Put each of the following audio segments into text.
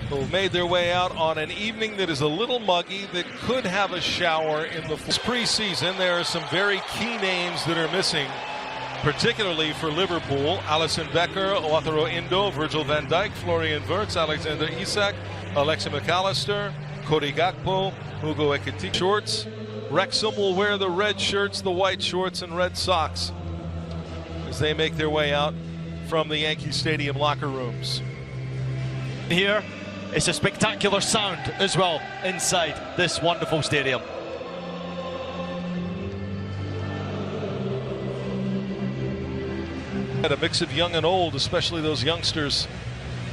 who made their way out on an evening that is a little muggy, that could have a shower in the preseason. There are some very key names that are missing, particularly for Liverpool. Alisson Becker, Wataru Endo, Virgil van Dijk, Florian Wirtz, Alexander Isak, Alexis McAllister, Cody Gakpo, Hugo Ekitike. Shorts. Wrexham will wear the red shirts, the white shorts, and red socks as they make their way out from the Yankee Stadium locker rooms. Here, it's a spectacular sound as well inside this wonderful stadium. Had a mix of young and old, especially those youngsters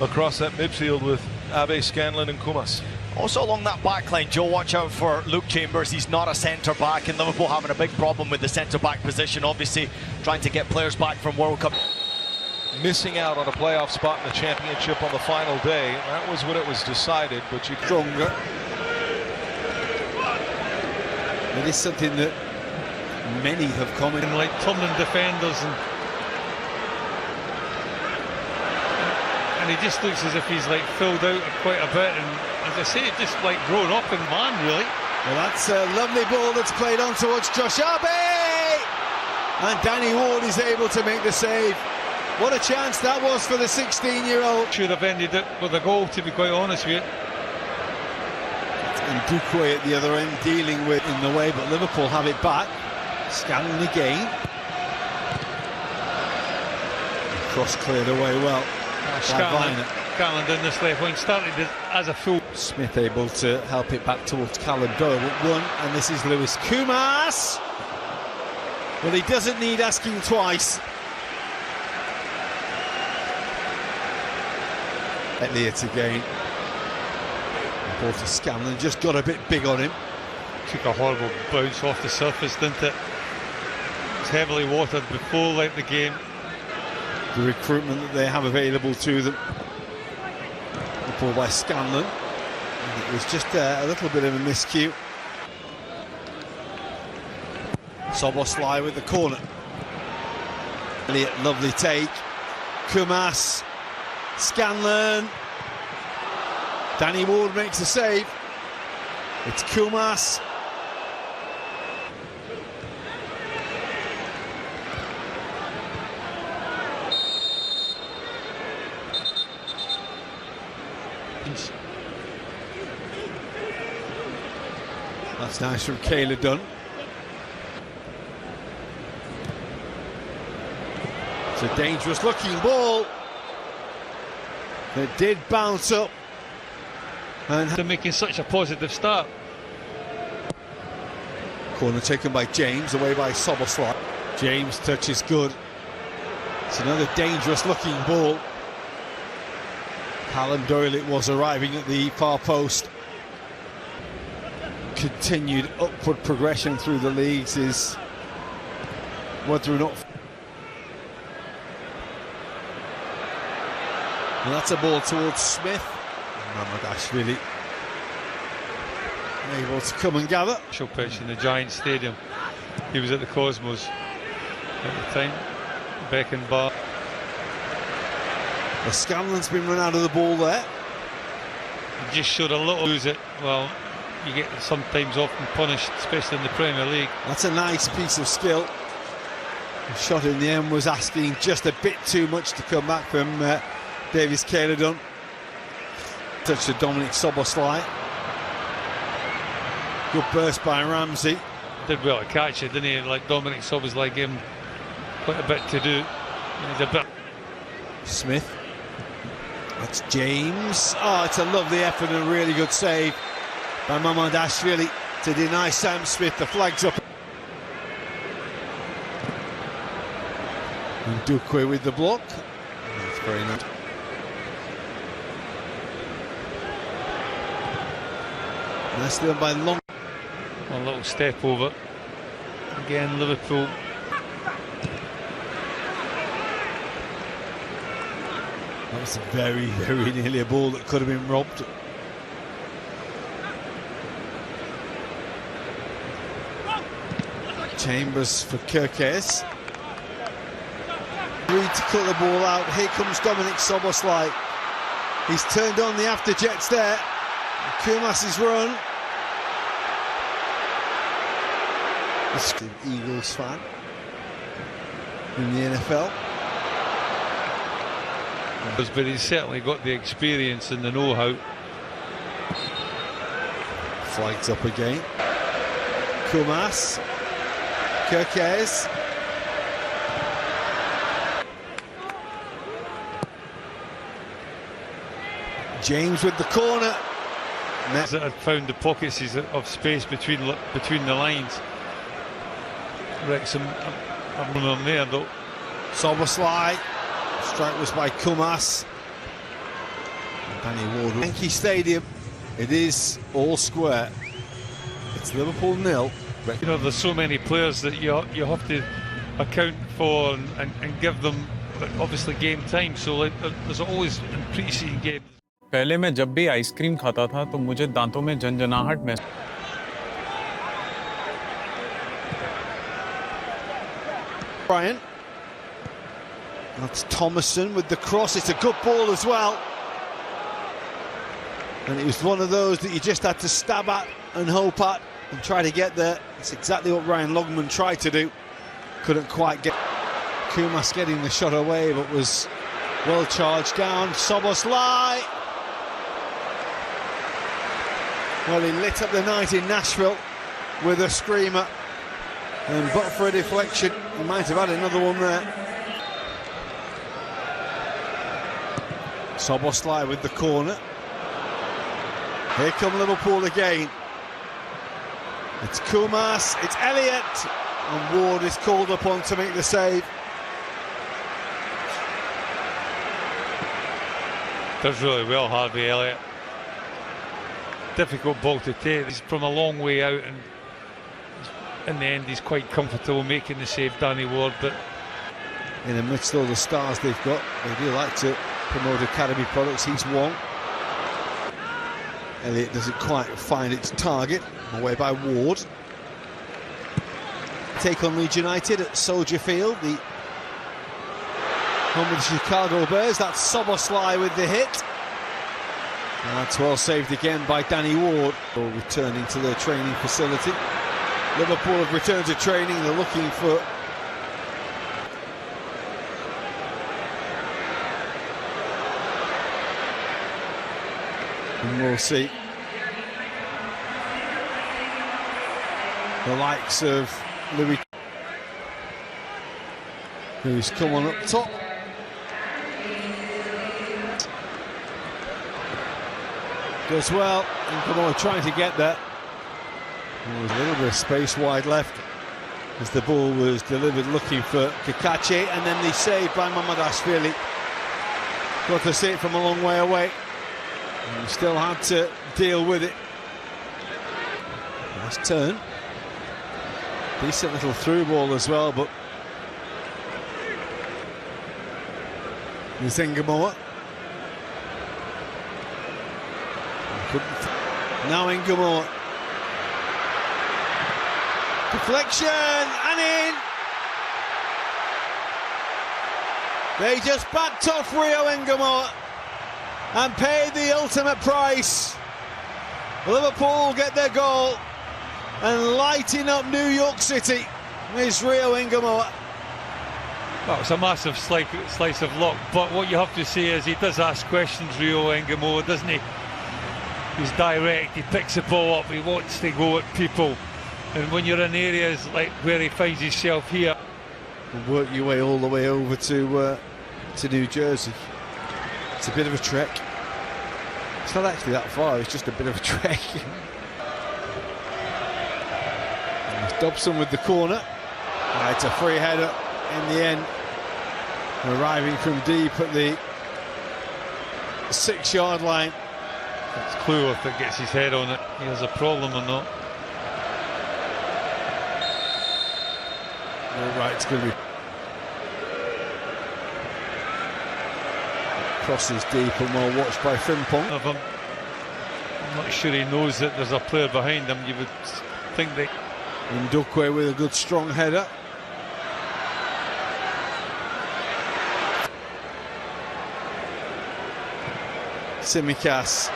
across that midfield with Abe, Scanlon and Kumas. Also along that back line, Joe, watch out for Luke Chambers. He's not a centre-back, and Liverpool having a big problem with the centre-back position, obviously trying to get players back from World Cup. Missing out on a playoff spot in the championship on the final day. That was when it was decided, but you... Stronger. It is something that many have commented, like tumbling defenders, and he just looks as if he's like filled out quite a bit, and as I say, just like grown up in man, really. Well, that's a lovely ball that's played on towards Josh Abe, and Danny Ward is able to make the save. What a chance that was for the 16-year-old. Should have ended it with a goal, to be quite honest with you. And Dukwe at the other end dealing with in the way, but Liverpool have it back. Scanlon again. Cross cleared away well. Scanlon down this left wing, started as a full. Smith able to help it back towards Callum Doyle at one, and this is Lewis Kumas. Well, he doesn't need asking twice. Elliott again. The ball to Scanlon, just got a bit big on him. Took a horrible bounce off the surface, didn't it? It was heavily watered before, like the game. The recruitment that they have available to them. The ball by Scanlon. And it was just a little bit of a miscue. Soboslai with the corner. Elliott, lovely take. Kumas. Scanlon. Danny Ward makes a save. It's Kumas. That's nice from Kayla Dunn. It's a dangerous looking ball. It did bounce up. And they're making such a positive start. Corner taken by James, away by Soboslai. James' touch is good. It's another dangerous looking ball. Callum Doyle it was, arriving at the far post. Continued upward progression through the leagues is whether or not. And that's a ball towards Smith. Mamadash really able to come and gather. Special pitch in the Giant Stadium. He was at the Cosmos at the time. Beckenbauer. The Scanlon's been run out of the ball there. He just showed a little lose it. Well, you get sometimes often punished, especially in the Premier League. That's a nice piece of skill. The shot in the end was asking just a bit too much to come back from Davis Kayla. Touch to Dominic Soboslai. Good burst by Ramsey. Did well to catch it, didn't he? Like Dominic Soboslai gave him quite a bit to do. He's a bit. Smith. That's James. Oh, it's a lovely effort and a really good save by Mamardashvili to deny Sam Smith. The flag's up. And Dukwe with the block. That's very nice. Nicely done by Long. A little step over. Again, Liverpool. That was very, very nearly a ball that could have been robbed. Chambers for Kirkes. Reed to cut the ball out. Here comes Dominic Soboslai. He's turned on the afterjets there. Kumas's run. He's an Eagles fan in the NFL. But he's certainly got the experience and the know-how. Flags up again. Kumas. Kirkes. James with the corner. That had found the pockets of space between the lines. Wrexham, I'm on there though. Soboslai. Strike was by Kumas. Danny Ward. Yankee Stadium. It is all square. It's Liverpool 0. You know, there's so many players that you have to account for and give them obviously game time. So like, there's always in pre-season games. पहले मैं जब भी ice cream खाता था तो मुझे दांतों में झंझनाहट महसूस Brian. That's Thomason with the cross. It's a good ball as well. And it was one of those that you just had to stab at and hope at and try to get there. It's exactly what Ryan Logman tried to do. Couldn't quite get. Kumas getting the shot away, but was well charged down. Soboslai. Well, he lit up the night in Nashville with a screamer. And but for a deflection, he might have had another one there. Soboslai with the corner. Here come Liverpool again. It's Kumas, it's Elliott, and Ward is called upon to make the save. Does really well, Harvey Elliott. Difficult ball to take. He's from a long way out, and in the end he's quite comfortable making the save, Danny Ward. But in amidst all the stars they've got, they do like to promote academy products. He's one. Elliott doesn't quite find its target. Away by Ward. Take on Leeds United at Soldier Field, the home of the Chicago Bears. That's Soboslai with the hit. And that's well saved again by Danny Ward. Returning to their training facility. Liverpool have returned to training. They're looking for and we'll see the likes of Louis, who's come on up top. Does well, and come on, trying to get there. There was a little bit of space wide left as the ball was delivered, looking for Kakachi, and then the save by Mamadashvili. Got to see it from a long way away. And he still had to deal with it. Nice turn. Decent little through ball as well, but Nzingamoa. Now Ngamoa. Deflection and in. They just backed off Rio Ngamoa and paid the ultimate price. Liverpool get their goal, and lighting up New York City is Rio Ngamoa. Well, it's a massive slice of luck, but what you have to say is he does ask questions, Rio Ngamoa, doesn't he? He's direct, he picks the ball up, he wants to go at people, and when you're in areas like where he finds himself here, work your way all the way over to New Jersey. It's a bit of a trek. It's not actually that far, it's just a bit of a trek. Dobson with the corner. It's a free header in the end, arriving from deep at the 6-yard line. it's clear if it gets his head on it, he has a problem or not. Right, it's going to be crosses deep and well watched by Frimpong. I'm not sure he knows that there's a player behind him. You would think that. Ndukwe with a good strong header. Tsimikas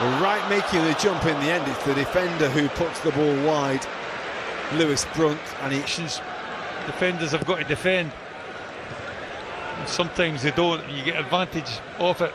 were right making the jump in the end. It's the defender who puts the ball wide, Lewis Brunt, and he... Defenders have got to defend. Sometimes they don't, and you get advantage off it.